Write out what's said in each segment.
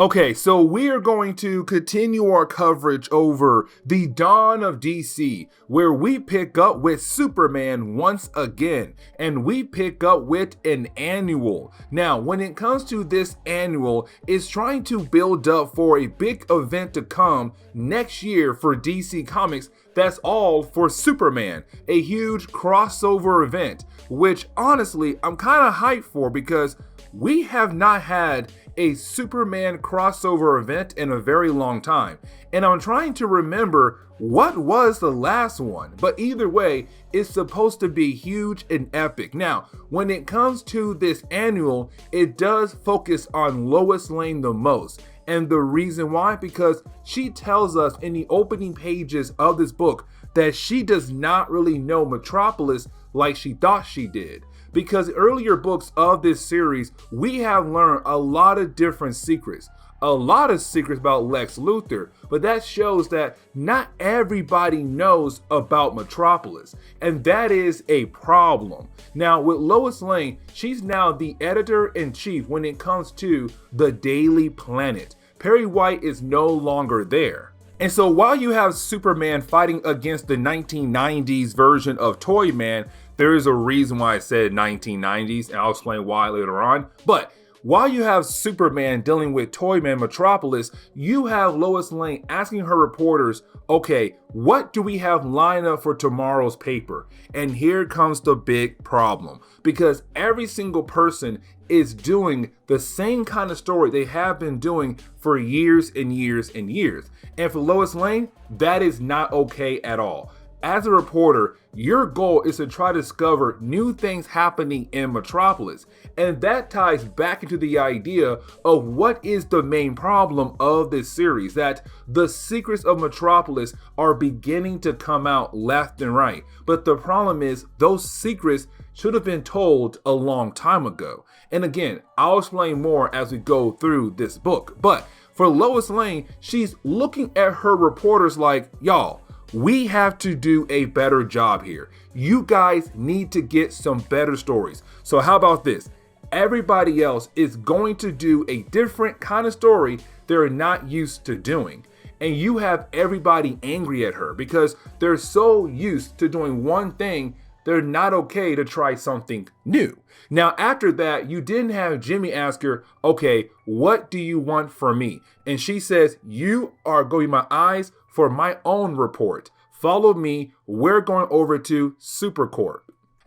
Okay, so we are going to continue our coverage over the dawn of DC, where we pick up with Superman once again, and we pick up with an annual. Now, when it comes to this annual, it's trying to build up for a big event to come next year for DC Comics. That's all for Superman, a huge crossover event, which honestly, I'm kind of hyped for because we have not had a Superman crossover event in a very long time. And I'm trying to remember what was the last one. But either way, it's supposed to be huge and epic. Now, when it comes to this annual, it does focus on Lois Lane the most. And the reason why? Because she tells us in the opening pages of this book that she does not really know Metropolis like she thought she did. Because earlier books of this series, we have learned a lot of different secrets. A lot of secrets about Lex Luthor, but that shows that not everybody knows about Metropolis, and that is a problem. Now with Lois Lane, she's now the editor-in-chief when it comes to the Daily Planet. Perry White is no longer there. And so while you have Superman fighting against the 1990s version of Toyman, there is a reason why I said 1990s, and I'll explain why later on. But while you have Superman dealing with Toyman Metropolis, you have Lois Lane asking her reporters, okay, what do we have lined up for tomorrow's paper? And here comes the big problem, because every single person is doing the same kind of story they have been doing for years and years and years. And for Lois Lane, that is not okay at all. As a reporter, your goal is to try to discover new things happening in Metropolis. And that ties back into the idea of what is the main problem of this series, that the secrets of Metropolis are beginning to come out left and right. But the problem is those secrets should have been told a long time ago. And again, I'll explain more as we go through this book. But for Lois Lane, she's looking at her reporters like, y'all, we have to do a better job here. You guys need to get some better stories. So how about this? Everybody else is going to do a different kind of story they're not used to doing. And you have everybody angry at her because they're so used to doing one thing, they're not okay to try something new. Now, after that, you didn't have Jimmy ask her, okay, what do you want from me? And she says, you are going to be my eyes for my own report. Follow me. We're going over to Supercorp.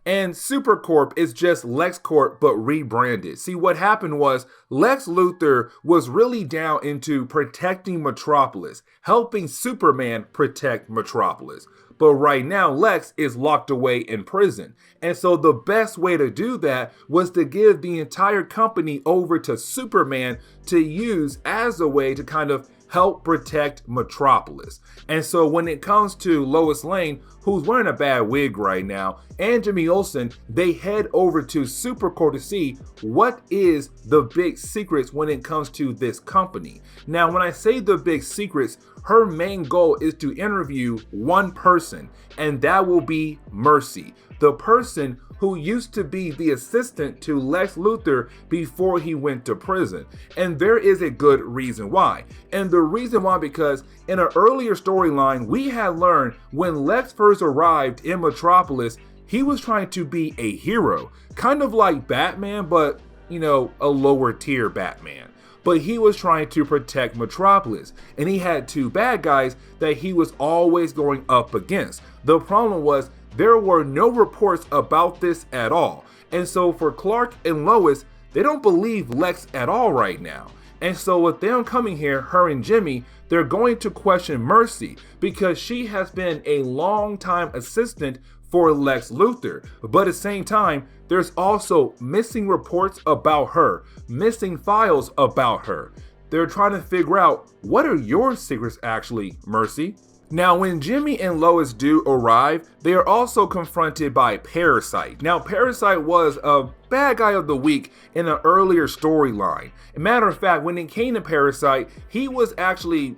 And Supercorp is just LexCorp but rebranded. See, what happened was Lex Luthor was really down into protecting Metropolis, helping Superman protect Metropolis. But right now, Lex is locked away in prison. And so the best way to do that was to give the entire company over to Superman to use as a way to kind of help protect Metropolis. And so when it comes to Lois Lane, who's wearing a bad wig right now, and Jimmy Olsen, they head over to Supercorp to see what is the big secrets when it comes to this company. Now, when I say the big secrets, her main goal is to interview one person, and that will be Mercy, the person who used to be the assistant to Lex Luthor before he went to prison. And there is a good reason why. And the reason why, because in an earlier storyline, we had learned when Lex first arrived in Metropolis, he was trying to be a hero, kind of like Batman, but, you know, a lower tier Batman. But he was trying to protect Metropolis, and he had two bad guys that he was always going up against. The problem was there were no reports about this at all. And so for Clark and Lois, they don't believe Lex at all right now. And so with them coming here, her and Jimmy, they're going to question Mercy because she has been a long-time assistant for Lex Luthor. But at the same time, there's also missing reports about her, missing files about her. They're trying to figure out, what are your secrets actually, Mercy? Now, when Jimmy and Lois do arrive, they are also confronted by Parasite. Now, Parasite was a bad guy of the week in an earlier storyline. As a matter of fact, when it came to Parasite, he was actually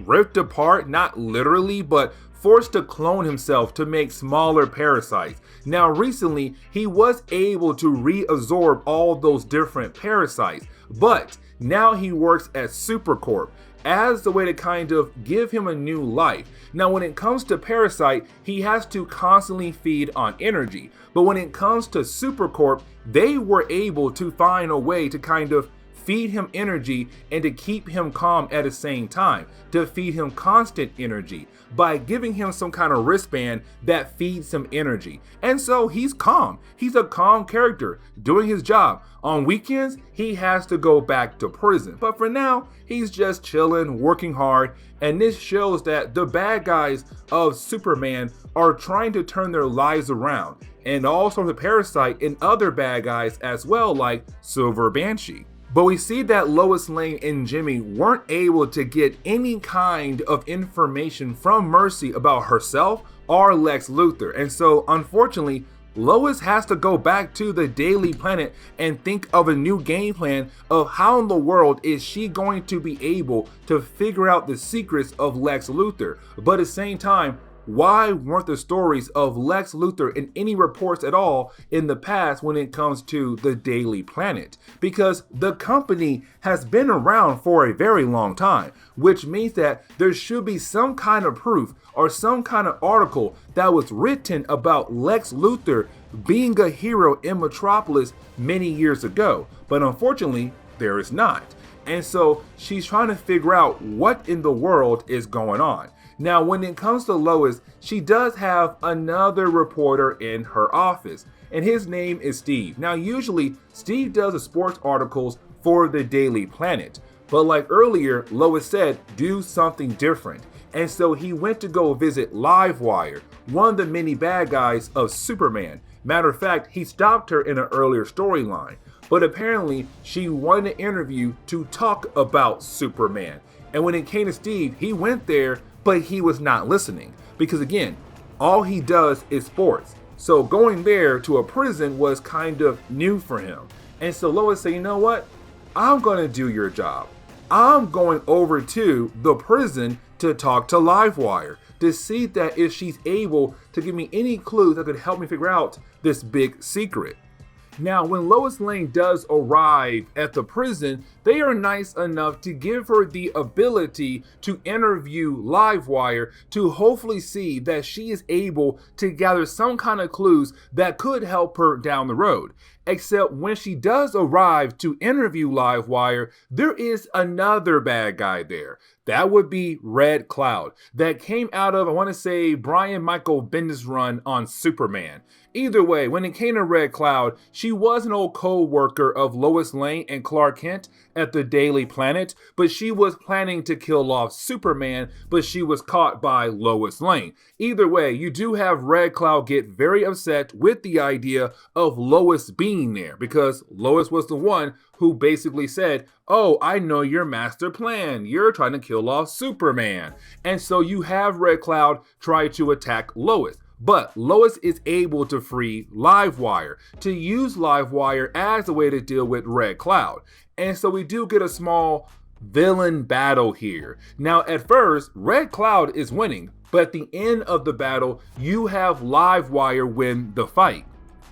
ripped apart, not literally, but forced to clone himself to make smaller parasites. Now, recently, he was able to reabsorb all those different parasites, but Now he works at Supercorp as the way to kind of give him a new life. Now, when it comes to Parasite, he has to constantly feed on energy. But when it comes to Supercorp, they were able to find a way to kind of feed him energy and to keep him calm at the same time, to feed him constant energy by giving him some kind of wristband that feeds him energy. And so he's calm. He's a calm character doing his job. On weekends, he has to go back to prison. But for now, he's just chilling, working hard. And this shows that the bad guys of Superman are trying to turn their lives around. And also the Parasite and other bad guys as well, like Silver Banshee. But we see that Lois Lane and Jimmy weren't able to get any kind of information from Mercy about herself or Lex Luthor. And so, unfortunately, Lois has to go back to the Daily Planet and think of a new game plan of how in the world is she going to be able to figure out the secrets of Lex Luthor. But at the same time, why weren't the stories of Lex Luthor in any reports at all in the past when it comes to the Daily Planet? Because the company has been around for a very long time, which means that there should be some kind of proof or some kind of article that was written about Lex Luthor being a hero in Metropolis many years ago. But unfortunately, there is not. And so she's trying to figure out what in the world is going on. Now, when it comes to Lois, she does have another reporter in her office, and his name is Steve. Now, usually, Steve does the sports articles for the Daily Planet, but like earlier, Lois said, do something different. And so he went to go visit Livewire, one of the many bad guys of Superman. Matter of fact, he stopped her in an earlier storyline, but apparently she wanted an interview to talk about Superman. And when it came to Steve, he went there, but he was not listening because, again, all he does is sports. So going there to a prison was kind of new for him. And so Lois said, you know what? I'm going to do your job. I'm going over to the prison to talk to Livewire to see that if she's able to give me any clues that could help me figure out this big secret. Now, when Lois Lane does arrive at the prison, they are nice enough to give her the ability to interview Livewire to hopefully see that she is able to gather some kind of clues that could help her down the road. Except when she does arrive to interview Livewire, there is another bad guy there. That would be Red Cloud, that came out of, I want to say, Brian Michael Bendis' run on Superman. Either way, when it came to Red Cloud, she was an old co-worker of Lois Lane and Clark Kent at the Daily Planet, but she was planning to kill off Superman, but she was caught by Lois Lane. Either way, you do have Red Cloud get very upset with the idea of Lois being there, because Lois was the one who basically said, oh, I know your master plan. You're trying to kill off Superman. And so you have Red Cloud try to attack Lois. But Lois is able to free Livewire, to use Livewire as a way to deal with Red Cloud. And so we do get a small villain battle here. Now, at first, Red Cloud is winning, but at the end of the battle, you have Livewire win the fight.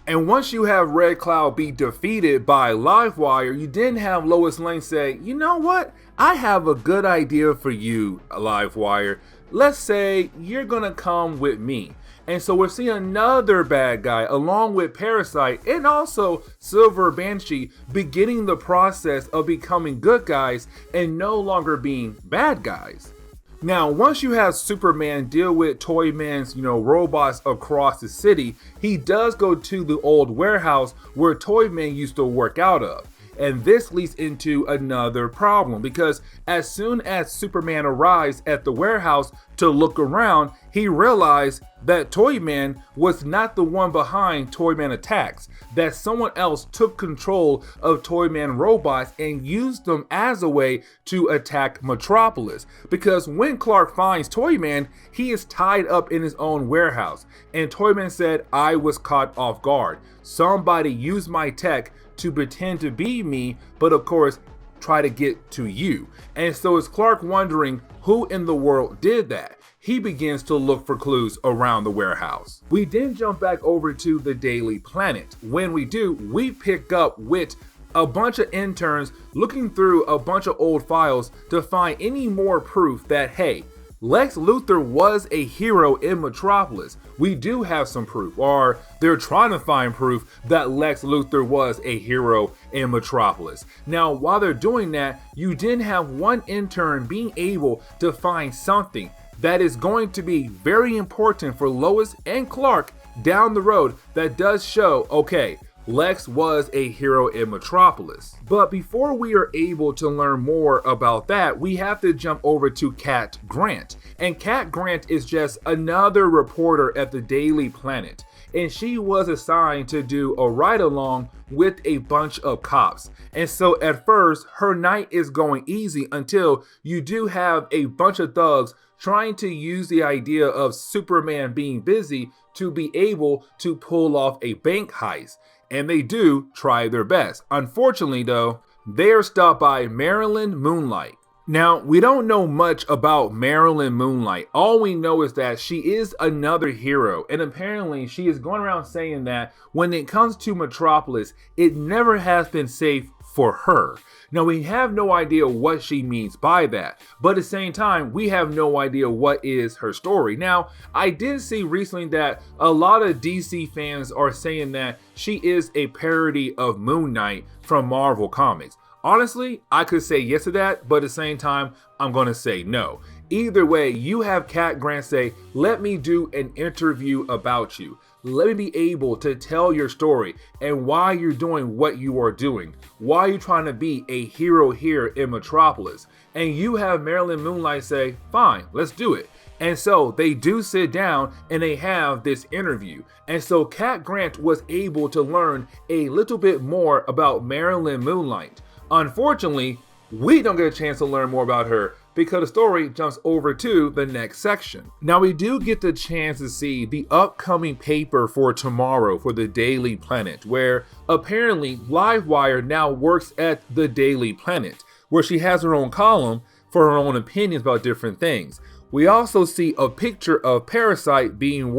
And once you have Red Cloud be defeated by Livewire, you then have Lois Lane say, you know what? I have a good idea for you, Livewire. Let's say you're gonna come with me. And so we're seeing another bad guy along with Parasite and also Silver Banshee beginning the process of becoming good guys and no longer being bad guys. Now, once you have Superman deal with Toyman's, robots across the city, he does go to the old warehouse where Toyman used to work out of. And this leads into another problem because as soon as Superman arrives at the warehouse to look around, he realized that Toyman was not the one behind Toyman attacks, that someone else took control of Toyman robots and used them as a way to attack Metropolis. Because when Clark finds Toyman, he is tied up in his own warehouse. And Toyman said, I was caught off guard. Somebody used my tech to pretend to be me, but of course, try to get to you. And so is Clark wondering who in the world did that? He begins to look for clues around the warehouse. We then jump back over to the Daily Planet. When we do, we pick up with a bunch of interns looking through a bunch of old files to find any more proof that, hey, Lex Luthor was a hero in Metropolis. We do have some proof, or they're trying to find proof that Lex Luthor was a hero in Metropolis. Now, while they're doing that, you did have one intern being able to find something that is going to be very important for Lois and Clark down the road that does show, okay, Lex was a hero in Metropolis. But before we are able to learn more about that, we have to jump over to Cat Grant. And Cat Grant is just another reporter at the Daily Planet. And she was assigned to do a ride-along with a bunch of cops. And so at first, her night is going easy until you do have a bunch of thugs trying to use the idea of Superman being busy to be able to pull off a bank heist. And they do try their best. Unfortunately though, they are stopped by Marilyn Moonlight. Now, we don't know much about Marilyn Moonlight. All we know is that she is another hero, and apparently she is going around saying that when it comes to Metropolis, it never has been safe for her. Now, we have no idea what she means by that, but at the same time, we have no idea what is her story. Now, I did see recently that a lot of DC fans are saying that she is a parody of Moon Knight from Marvel Comics. Honestly, I could say yes to that, but at the same time, I'm going to say no. Either way, you have Cat Grant say, let me do an interview about you. Let me be able to tell your story and why you're doing what you are doing. Why you're trying to be a hero here in Metropolis. And you have Marilyn Moonlight say, fine, let's do it. And so they do sit down and they have this interview. And so Cat Grant was able to learn a little bit more about Marilyn Moonlight. Unfortunately, we don't get a chance to learn more about her because the story jumps over to the next section. Now, we do get the chance to see the upcoming paper for tomorrow for the Daily Planet, where apparently Livewire now works at the Daily Planet, where she has her own column for her own opinions about different things. We also see a picture of Parasite being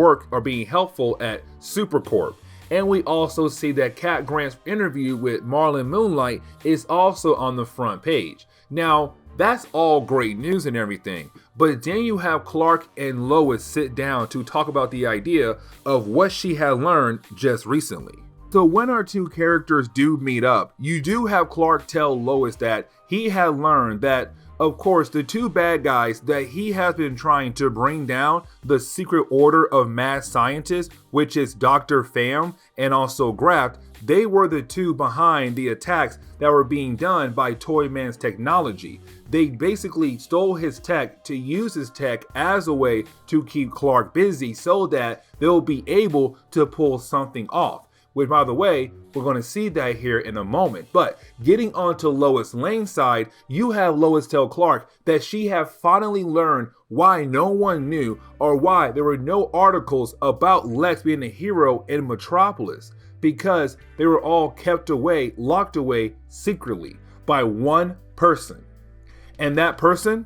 helpful at Supercorp. And we also see that Cat Grant's interview with Marilyn Moonlight is also on the front page. Now, that's all great news and everything, but then you have Clark and Lois sit down to talk about the idea of what she had learned just recently. So when our two characters do meet up, you do have Clark tell Lois that he had learned that, of course, the two bad guys that he has been trying to bring down, the Secret Order of Mad Scientists, which is Dr. Pham and also Graft, they were the two behind the attacks that were being done by Toyman's technology. They basically stole his tech to use his tech as a way to keep Clark busy so that they'll be able to pull something off. Which, by the way, we're going to see that here in a moment. But getting onto Lois Lane's side, you have Lois tell Clark that she had finally learned why no one knew or why there were no articles about Lex being a hero in Metropolis. Because they were all kept away, locked away secretly by one person. And that person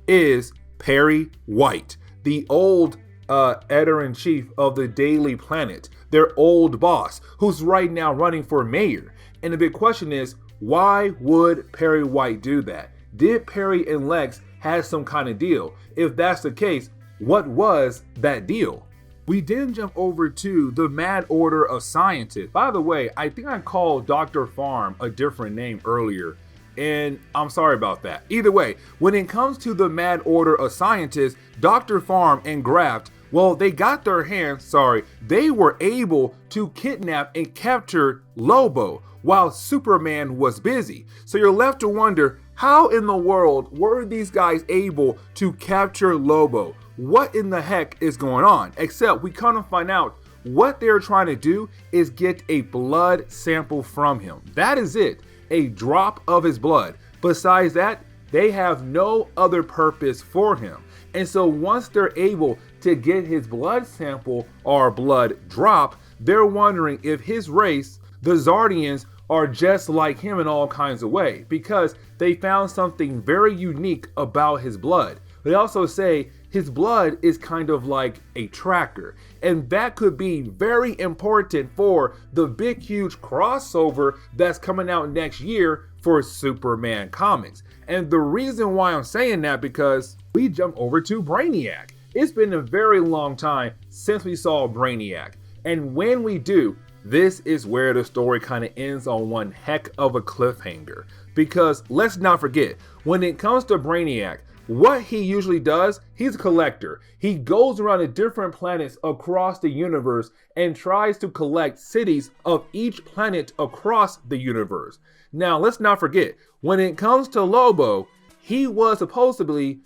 is Perry White, the old editor-in-chief of the Daily Planet, their old boss, who's right now running for mayor. And the big question is, why would Perry White do that? Did Perry and Lex have some kind of deal? If that's the case, what was that deal? We then jump over to the Mad Order of Scientists. By the way, I think I called Dr. Pham a different name earlier, and I'm sorry about that. Either way, when it comes to the Mad Order of Scientists, Dr. Pham and Graft, well, they got their hands, they were able to kidnap and capture Lobo while Superman was busy. So you're left to wonder, how in the world were these guys able to capture Lobo? What in the heck is going on? Except we kind of find out what they're trying to do is get a blood sample from him. That is it, a drop of his blood. Besides that, they have no other purpose for him. And so once they're able to get his blood sample or blood drop, they're wondering if his race, the Zardians, are just like him in all kinds of ways, because they found something very unique about his blood. They also say his blood is kind of like a tracker. And that could be very important for the big, huge crossover that's coming out next year for Superman comics. And the reason why I'm saying that, because we jump over to Brainiac. It's been a very long time since we saw Brainiac. And when we do, this is where the story kind of ends on one heck of a cliffhanger. Because let's not forget, when it comes to Brainiac, what he usually does, he's a collector. He goes around to different planets across the universe and tries to collect cities of each planet across the universe. Now, let's not forget, when it comes to Lobo, he was supposed to be,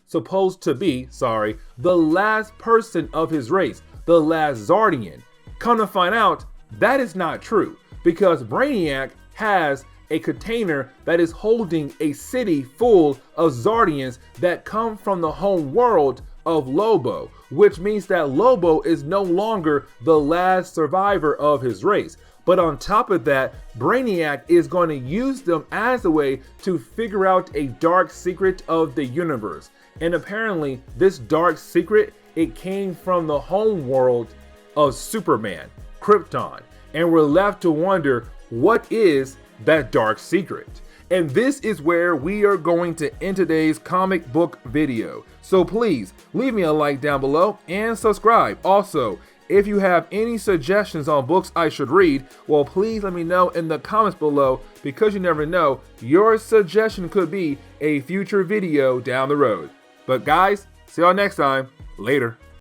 the last person of his race, the last Zardian. Come to find out, that is not true, because Brainiac has a container that is holding a city full of Zardians that come from the home world of Lobo, which means that Lobo is no longer the last survivor of his race. But on top of that, Brainiac is going to use them as a way to figure out a dark secret of the universe. And apparently this dark secret, it came from the home world of Superman, Krypton. And we're left to wonder, what is that dark secret? And this is where we are going to end today's comic book video. So please leave me a like down below and subscribe. Also, if you have any suggestions on books I should read, well, please let me know in the comments below, because you never know, your suggestion could be a future video down the road. But guys, see y'all next time. Later.